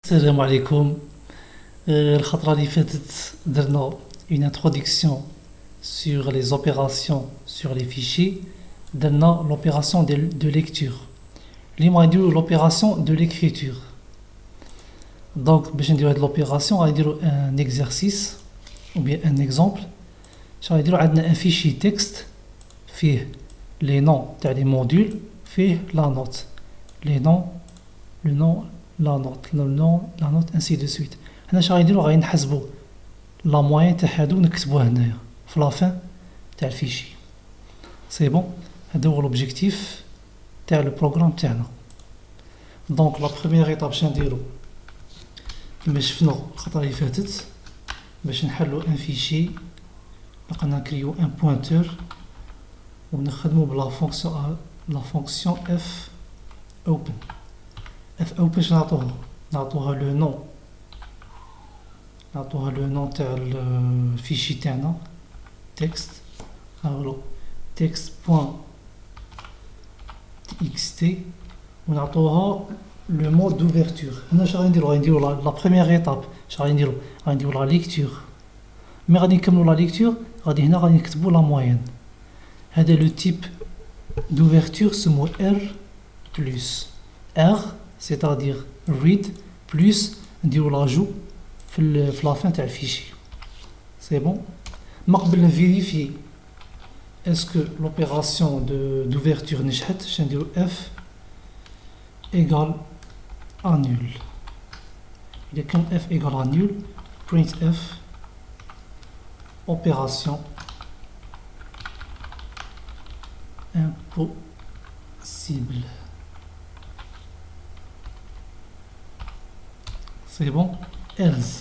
Salam alaikum. الخطرة اللي فاتت درنا une introduction sur les opérations sur les fichiers. درنا l'opération de lecture. اليوم غنديرو l'opération de l'écriture. Donc باش نديرو هاد l'opération غنديرو un exercice ou bien un exemple. غنديرو عندنا un fichier texte فيه les noms تاع les modules, فيه la note. Les noms, le nom, la note, le nom, la note, ainsi de suite. هنا اش غنديرو غنحسبو لا موين تاع هادو ونكتبوه هنايا في لافان تاع الفيشي. سي بون، هذا هو لوبجيكتيف تاع لو بروغرام تاعنا. دونك لا بروميير ايطاب باش نديرو كيما شفنا الخطره اللي فاتت باش نحلو ان فيشي لقنا نكريو ان بوينتور ونخدمو بلا فونكسيون اف اوبن. اف اوبن باش نعطوها لو نون، نعطوها لو نون تاع الفيشي تاعنا تكست. الو تكست بوان txt ونعطوها لو مود دوفرتور. هنا اش غنديرو لا بروميير ايطاب اش غنديرو لا ليكتور. مي غادي نكملو لا ليكتور غادي هنا غادي نكتبو لا موين. هذا لو تيب دوفرتور سمو ار بلس ار c'est-à-dire read plus نديرو لاجو في لافان تاع الفيشي. سي بون. ما قبل نفيريفي اسكو لوبيراسيون دوفرتور نجحت باش نديرو اف ايغال ا نول. اذا كان اف ايغال ا نول print اف opération impossible. C'est bon. Else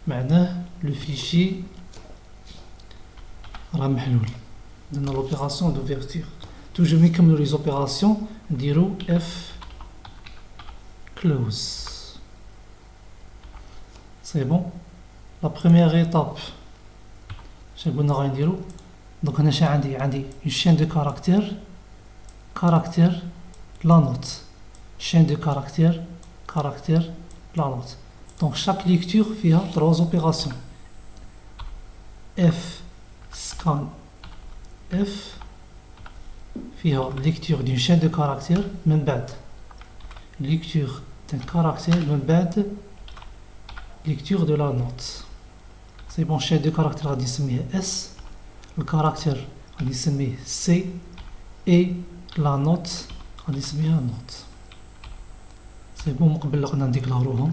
معناه لو فيشي راه محلول. درنا لوبيراسيون دوفرتور. توجور نكملو لي زوبيراسيون نديرو اف كلوز. سي بون. لا بروميير ايطاب شنو قلنا غنديرو؟ دونك هنا شنو عندي اون شين دو كاركتير لا نوت. شين دو كاركتير la note. Donc chaque lecture فيها 3 opérations. F scan F فيها lecture d'une chaîne de caractères من بعد lecture d'un caractère من بعد lecture de la note. C'est bon. chaîne de caractères غادي نسميها S, le caractère غادي نسميه C et la note غادي نسميها note. سي بون. مقبل قلنا نديكلاروهم.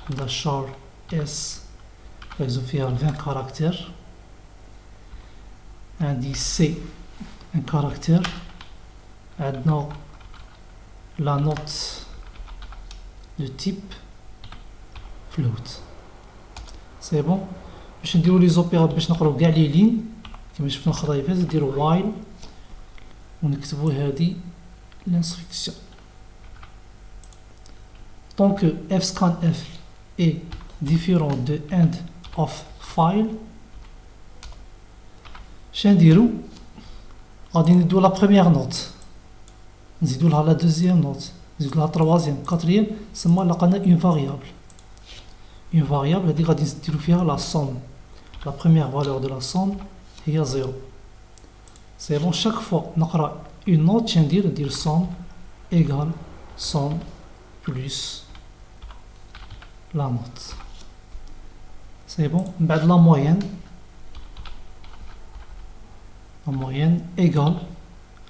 عندنا شار اس ركزو فيها 20 كاركتير. عندي سي ان كاركتير. عندنا لا نوت دو تيب فلوت. سي بون. باش نديرو لي زوبيرا باش نقراو كاع لي لين كيما شفنا الخطره اللي فاتت نديرو وايل ونكتبو هادي لانستركسيون. Tant que fscanf est différent de end of file, شنديرو غادي ندو لا بروميير نوت نزيدو لها لا دوزيام نوت نزيدو لها تروازيام كاتريام. سما لقنا اون فاريابل. اون فاريابل هادي غادي نديرو فيها لا سوم. لا بروميير فالور دو لا سوم هي 0. سي بون. شاك فوا نقرا اون نوت شندير سوم ايغال سوم plus la note. C'est bon. بعد la moyenne égale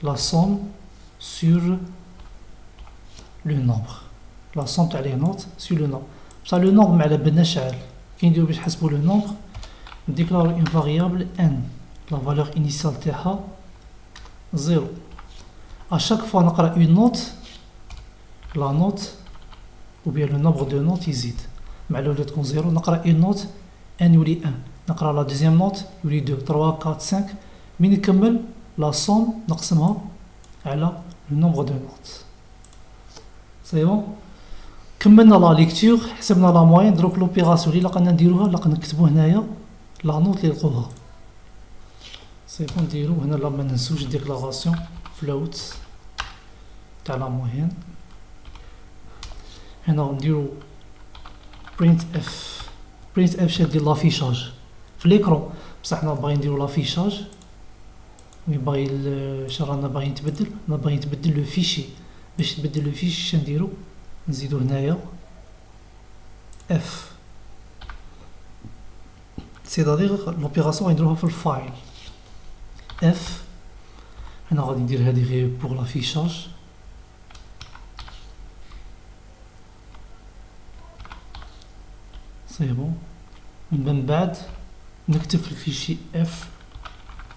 la somme sur le nombre. La somme تاع les notes sur le nombre. بصح le nombre ما على بالناش شحال. كي نديرو باش نحسبو le nombre نديكلارو une variable n. La valeur initiale تاعها 0. À chaque fois نقرا une note la note ou bien le nombre de notes يزيد. مع لو تكون 0 نقرا une note n يولي 1. نقرا لا دوزيام نوت يولي 2 3 4 5. من نكمل لا سوم نقسمها على لو نومبر دو نوت. سي بون. كملنا لا ليكتور حسبنا لا موين. دروك لوبيراسيون اللي لقينا نديروها لقينا نكتبو هنايا لا نوت اللي لقوها. سي بون. نديرو هنا لا ما ننسوش ديكلاراسيون فلوت تاع لا موين. هنا نديرو printf شاد ديال لافيشاج في ليكرون، بصح حنا باغيين نديرو لافيشاج مي باغي رانا باغيين نتبدل، انا باغي نتبدل لو فيشي. باش تبدل لو فيشي شنديرو؟ نزيدو هنايا اف، سيتادير لوبيراسيون غنديروها في الفايل اف. هنا غادي ندير هادي غير بوغ لافيشاج، سي بون. من بعد نكتب في الفيشي اف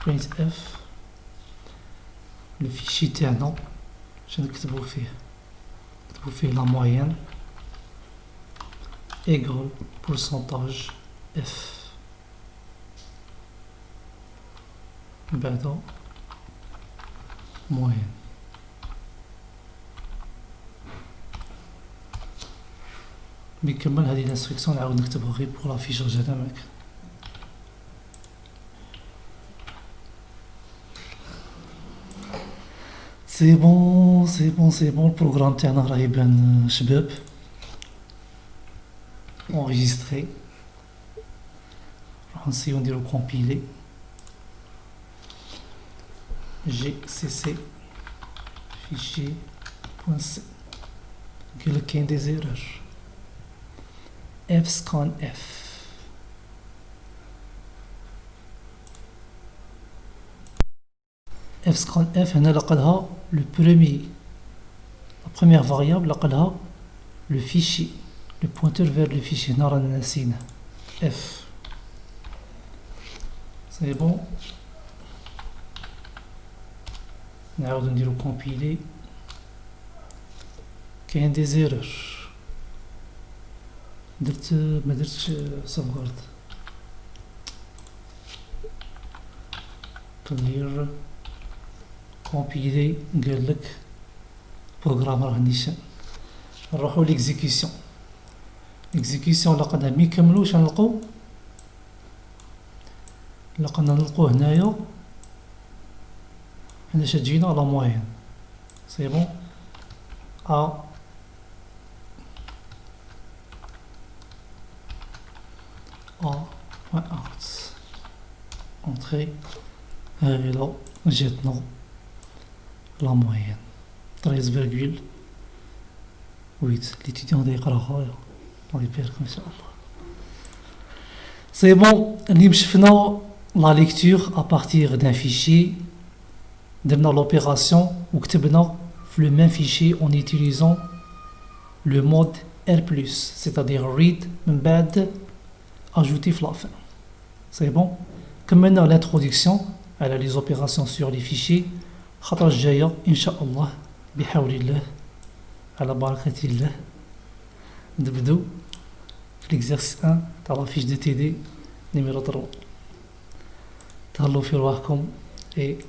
print اف لو فيشي تاعنا، باش نكتبو فيه لا مويان ايغال pourcentage اف، من بعد مويان. بيكمل هذه الانستركسيون نعاود نكتبها غير بوغ لافيشاج هذا ماك. سي بون البروغرام تاعنا راه يبان شباب enregistré. راح نسيو نديرو كومبيلي gcc fichier .c. قالك كاين دي زيرور fscan f fscan f هنا لقلها le premier, la première variable لقلها le fichier, le pointeur vers le fichier. هنا رانا ناسينه f. سي بون نعاودو نديرو كومبيلي. كاين دي زيرور ما درتش سوفغارد. كلير كومبيلي قالك بروغرام راه نيشان. نروحو ليكزيكسيون. لقنا ميكملوش نلقو هنايا هنا شجينا لا موين. سي بون ا اوت انتري هايلا جاتنا لا موين 13,8. ليتيديون دا يقراها الله يبارك ان شاء الله. سي بون اللي شفنا لا ليكتور ابارتيغ دان فيشي، درنا لوبيراسيون وكتبنا في لو ميم فيشي en utilisant le mode R+, c'est-à-dire read من بعد ajouter في la fin. C'est bon. كملنا l'introduction على les opérations sur les fichiers. الخطرة الجاية إن شاء الله بحول الله على بركة الله نبدو في l'exercice 1 تاع la fiche de TD numéro 3. تهلاو في رواحكم et